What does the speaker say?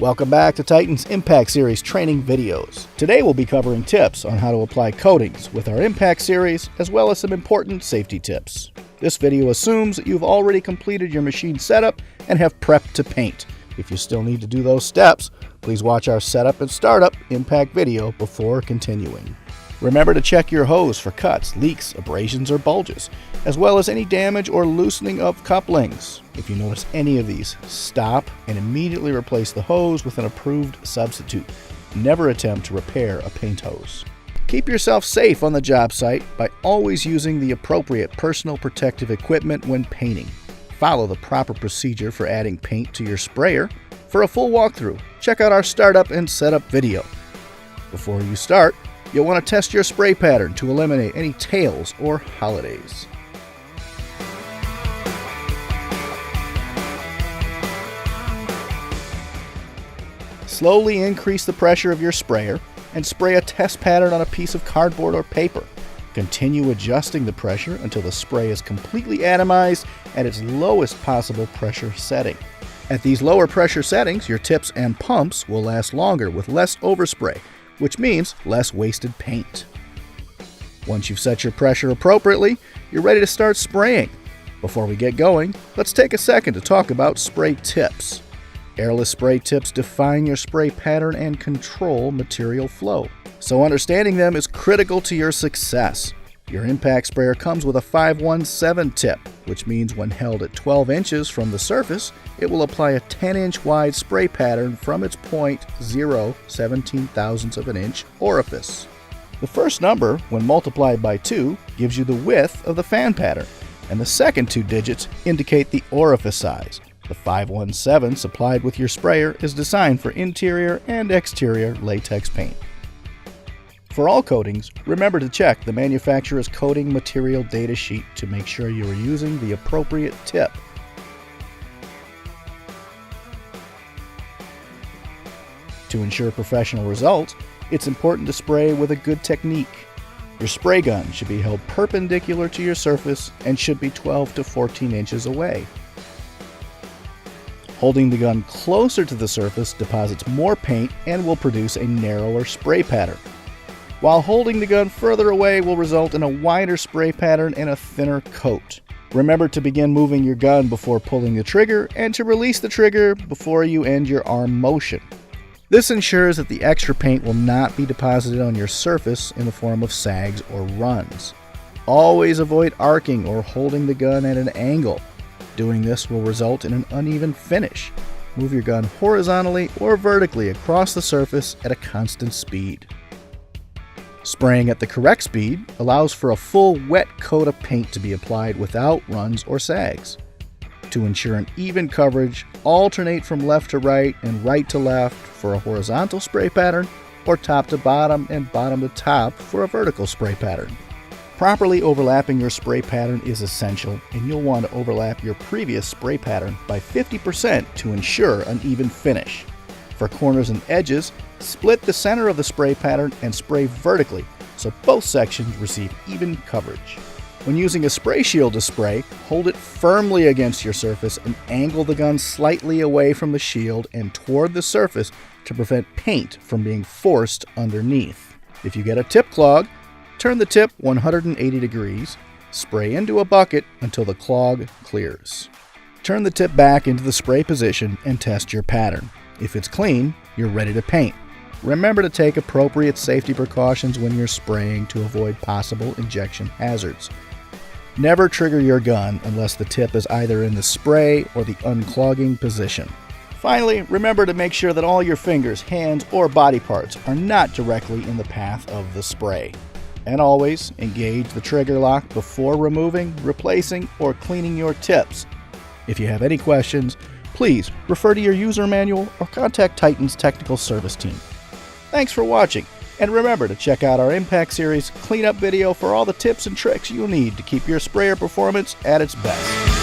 Welcome back to Titan's Impact Series training videos. Today we'll be covering tips on how to apply coatings with our Impact Series, as well as some important safety tips. This video assumes that you've already completed your machine setup and have prepped to paint. If you still need to do those steps, please watch our setup and startup impact video before continuing. Remember to check your hose for cuts, leaks, abrasions, or bulges, as well as any damage or loosening of couplings. If you notice any of these, stop and immediately replace the hose with an approved substitute. Never attempt to repair a paint hose. Keep yourself safe on the job site by always using the appropriate personal protective equipment when painting. Follow the proper procedure for adding paint to your sprayer. For a full walkthrough, check out our startup and setup video. Before you start, you'll want to test your spray pattern to eliminate any tails or holidays. Slowly increase the pressure of your sprayer and spray a test pattern on a piece of cardboard or paper. Continue adjusting the pressure until the spray is completely atomized at its lowest possible pressure setting. At these lower pressure settings, your tips and pumps will last longer with less overspray, which means less wasted paint. Once you've set your pressure appropriately, you're ready to start spraying. Before we get going, let's take a second to talk about spray tips. Airless spray tips define your spray pattern and control material flow, so understanding them is critical to your success. Your impact sprayer comes with a 517 tip, which means when held at 12 inches from the surface, it will apply a 10-inch wide spray pattern from its 0.017 of an inch orifice. The first number, when multiplied by 2, gives you the width of the fan pattern, and the second 2 digits indicate the orifice size. The 517 supplied with your sprayer is designed for interior and exterior latex paint. For all coatings, remember to check the manufacturer's coating material data sheet to make sure you are using the appropriate tip. To ensure professional results, it's important to spray with a good technique. Your spray gun should be held perpendicular to your surface and should be 12 to 14 inches away. Holding the gun closer to the surface deposits more paint and will produce a narrower spray pattern, while holding the gun further away will result in a wider spray pattern and a thinner coat. Remember to begin moving your gun before pulling the trigger and to release the trigger before you end your arm motion. This ensures that the extra paint will not be deposited on your surface in the form of sags or runs. Always avoid arcing or holding the gun at an angle. Doing this will result in an uneven finish. Move your gun horizontally or vertically across the surface at a constant speed. Spraying at the correct speed allows for a full wet coat of paint to be applied without runs or sags. To ensure an even coverage, alternate from left to right and right to left for a horizontal spray pattern, or top to bottom and bottom to top for a vertical spray pattern. Properly overlapping your spray pattern is essential, and you'll want to overlap your previous spray pattern by 50% to ensure an even finish. For corners and edges, split the center of the spray pattern and spray vertically so both sections receive even coverage. When using a spray shield to spray, hold it firmly against your surface and angle the gun slightly away from the shield and toward the surface to prevent paint from being forced underneath. If you get a tip clog, turn the tip 180 degrees, spray into a bucket until the clog clears. Turn the tip back into the spray position and test your pattern. If it's clean, you're ready to paint. Remember to take appropriate safety precautions when you're spraying to avoid possible injection hazards. Never trigger your gun unless the tip is either in the spray or the unclogging position. Finally, remember to make sure that all your fingers, hands, or body parts are not directly in the path of the spray. And always engage the trigger lock before removing, replacing, or cleaning your tips. If you have any questions, please refer to your user manual or contact Titan's technical service team. Thanks for watching, and remember to check out our Impact Series cleanup video for all the tips and tricks you'll need to keep your sprayer performance at its best.